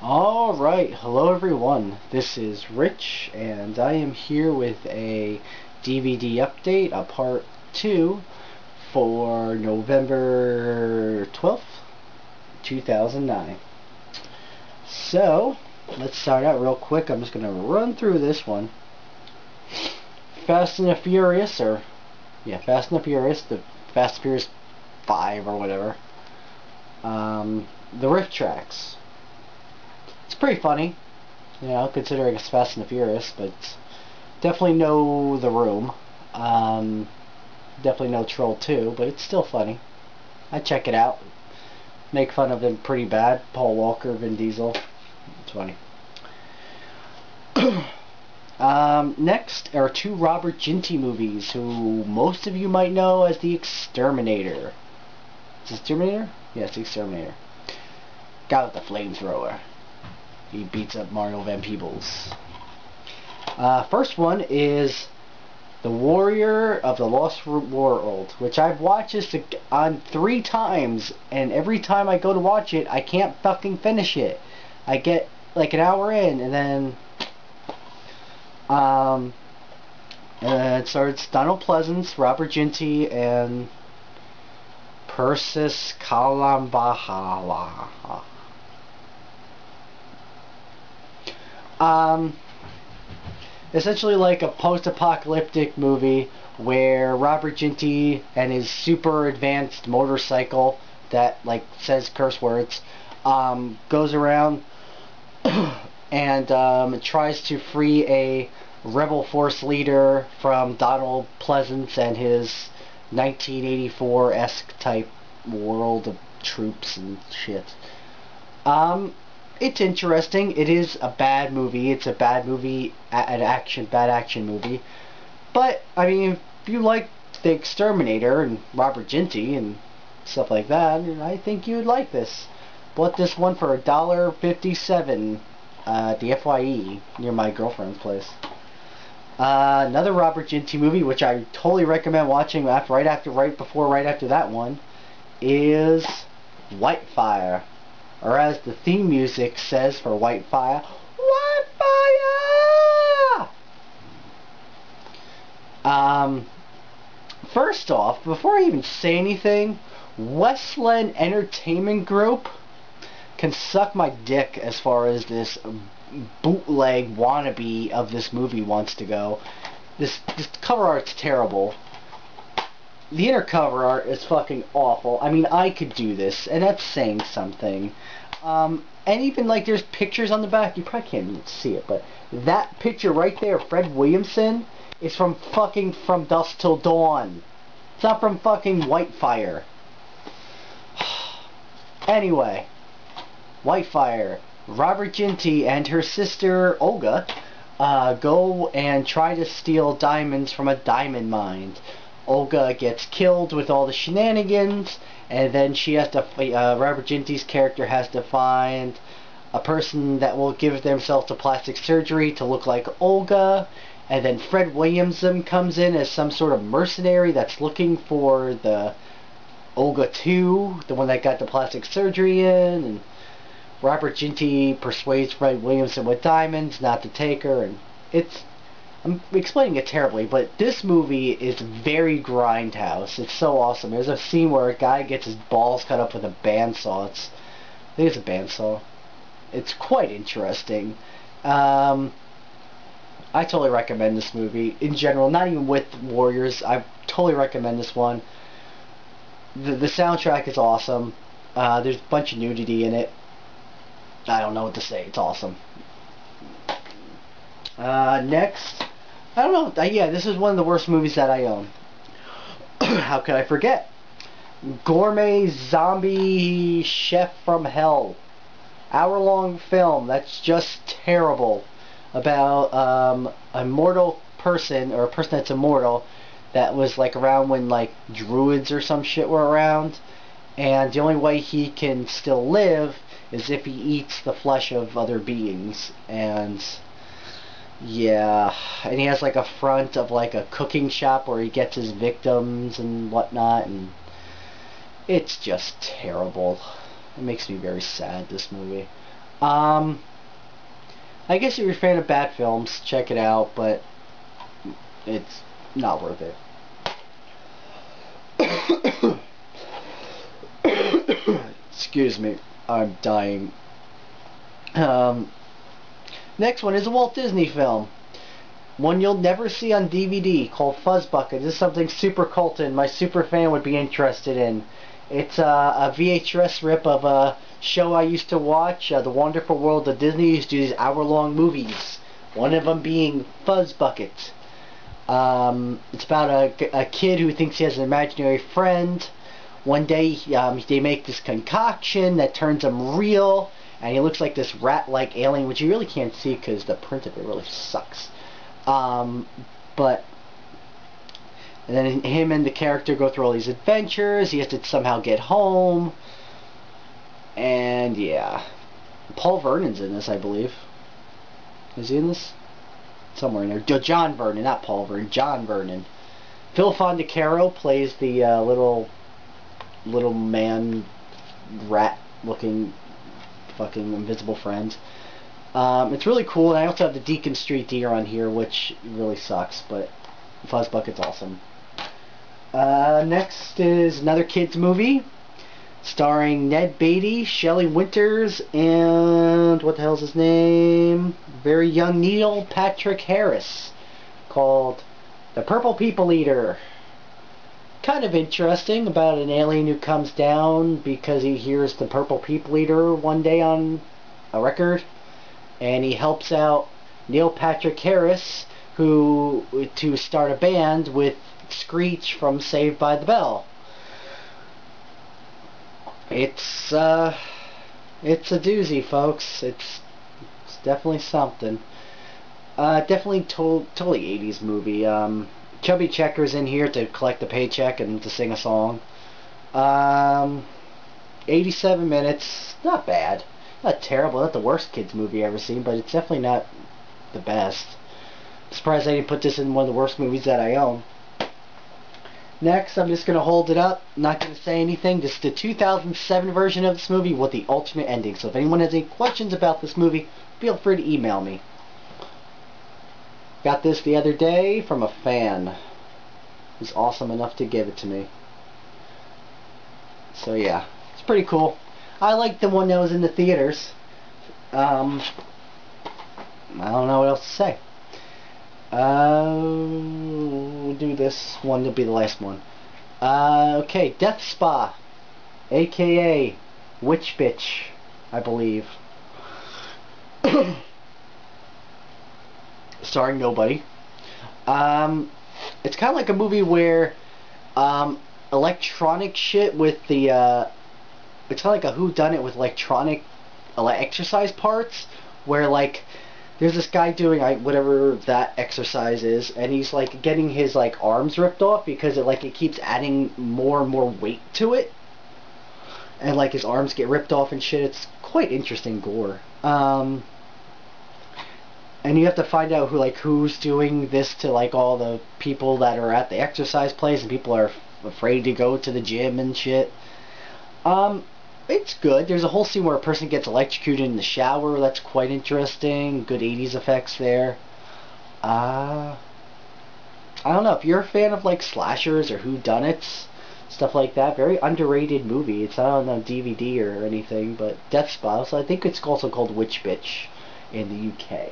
Alright, hello everyone. This is Rich, and I am here with a DVD update, a part 2 for November 12th, 2009. So, let's start out real quick. I'm just going to run through this one. Fast and the Furious, Fast and the Furious, the Fast and Furious 5 or whatever. The Rifftrax. It's pretty funny, considering it's Fast and the Furious, but definitely know The Room. Definitely know Troll 2, but it's still funny. I check it out. Make fun of him pretty bad. Paul Walker, Vin Diesel. It's funny. Next are two Robert Ginty movies, who most of you might know as The Exterminator. Is it Exterminator? Yes, The Exterminator. Guy with the flamethrower. He beats up Mario Van Peebles. First one is The Warrior of the Lost World, which I've watched this on 3 times, and every time I go to watch it, I can't fucking finish it. I get like an hour in, and then it starts Donald Pleasance, Robert Ginty, and Persis Kalambahala. Essentially like a post-apocalyptic movie where Robert Ginty and his super advanced motorcycle that like says curse words goes around and tries to free a rebel force leader from Donald Pleasance and his 1984-esque type world of troops and shit. It's interesting. It is a bad movie. It's a bad movie, bad action movie. But, I mean, if you like The Exterminator and Robert Ginty and stuff like that, I think you would like this. Bought this one for $1.57 at the FYE near my girlfriend's place. Another Robert Ginty movie, which I totally recommend watching right after that one, is Whitefire. Or as the theme music says for Whitefire, Whitefire! First off, before I even say anything, Westland Entertainment Group can suck my dick as far as this bootleg wannabe of this movie wants to go. This cover art's terrible. The inner cover art is fucking awful. I mean, I could do this, and that's saying something. And even, like, there's pictures on the back. You probably can't even see it, but that picture right there, Fred Williamson, is from fucking From Dusk Till Dawn. It's not from fucking Whitefire. Anyway, Whitefire. Robert Ginty and her sister, Olga, go and try to steal diamonds from a diamond mine. Olga gets killed with all the shenanigans, and then she has to, Robert Ginty's character has to find a person that will give themselves to plastic surgery to look like Olga, and then Fred Williamson comes in as some sort of mercenary that's looking for the Olga 2, the one that got the plastic surgery in, and Robert Ginty persuades Fred Williamson with diamonds not to take her, and I'm explaining it terribly, but this movie is very grindhouse. It's so awesome. There's a scene where a guy gets his balls cut up with a bandsaw. I think it's a bandsaw. It's quite interesting. I totally recommend this movie. In general, not even with Warriors, I totally recommend this one. The soundtrack is awesome. There's a bunch of nudity in it. I don't know what to say. It's awesome. Next, I don't know. Yeah, this is one of the worst movies that I own. How could I forget? Gourmet Zombie Chef from Hell. Hour-long film that's just terrible about a mortal person, or a person that's immortal, that was like around when like druids or some shit were around, and the only way he can still live is if he eats the flesh of other beings. And yeah, and he has like a front of like a cooking shop where he gets his victims and whatnot, and it's just terrible. It makes me very sad, this movie. I guess if you're a fan of bad films, check it out, but it's not worth it. Excuse me, I'm dying. Next one is a Walt Disney film. One you'll never see on DVD, called Fuzzbucket. This is something super cultin my super fan would be interested in. It's a VHS rip of a show I used to watch, The Wonderful World of Disney. Used to do these hour-long movies. One of them being Fuzzbucket. It's about a kid who thinks he has an imaginary friend. One day they make this concoction that turns him real, and he looks like this rat-like alien, which you really can't see because the print of it really sucks. But and then him and the character go through all these adventures. He has to somehow get home, and yeah, Paul Vernon's in this, I believe. Is he in this? Somewhere in there. John Vernon, not Paul Vernon. John Vernon. Phil Fondacaro plays the little man, rat-looking, fucking invisible friend. It's really cool, and I also have the Deacon Street Deer on here, which really sucks, but Fuzzbucket's awesome. Next is another kids movie, starring Ned Beatty, Shelley Winters, and what the hell's his name? Very young Neil Patrick Harris, called The Purple People Eater. Kind of interesting, about an alien who comes down because he hears the Purple People Eater one day on a record. And he helps out Neil Patrick Harris to start a band with Screech from Saved by the Bell. It's a doozy, folks. It's definitely something. Definitely totally 80s movie. Chubby Checker's in here to collect the paycheck and to sing a song. 87 minutes, not bad. Not terrible, not the worst kids movie I've ever seen, but it's definitely not the best. I'm surprised I didn't put this in one of the worst movies that I own. Next, I'm just going to hold it up, not going to say anything. This is the 2007 version of this movie with the alternate ending. So if anyone has any questions about this movie, feel free to email me. Got this the other day from a fan who's awesome enough to give it to me. So yeah, it's pretty cool. I like the one that was in the theaters. I don't know what else to say. We'll do this one to be the last one. Okay, Death Spa, aka Witch Bitch, I believe. Starring nobody. It's kind of like a movie where electronic shit with the it's kind of like a whodunit with electronic exercise parts, where like there's this guy doing whatever that exercise is, and he's like getting his like arms ripped off because it keeps adding more and more weight to it, and like his arms get ripped off and shit. It's quite interesting gore. And you have to find out who's doing this to like all the people that are at the exercise place, and people are afraid to go to the gym and shit. It's good. There's a whole scene where a person gets electrocuted in the shower. That's quite interesting. Good 80s effects there. I don't know. If you're a fan of like slashers or whodunits, stuff like that, very underrated movie. It's not on a DVD or anything, but Death Spa. So I think it's also called Witch Bitch in the UK.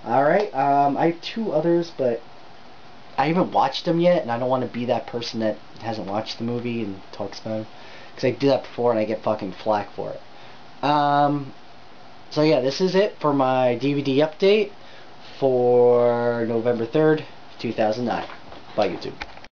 Alright, I have two others, but I haven't watched them yet, and I don't want to be that person that hasn't watched the movie and talks about it. Because I did that before and I get fucking flack for it. So yeah, this is it for my DVD update for November 3rd, 2009. Bye, YouTube.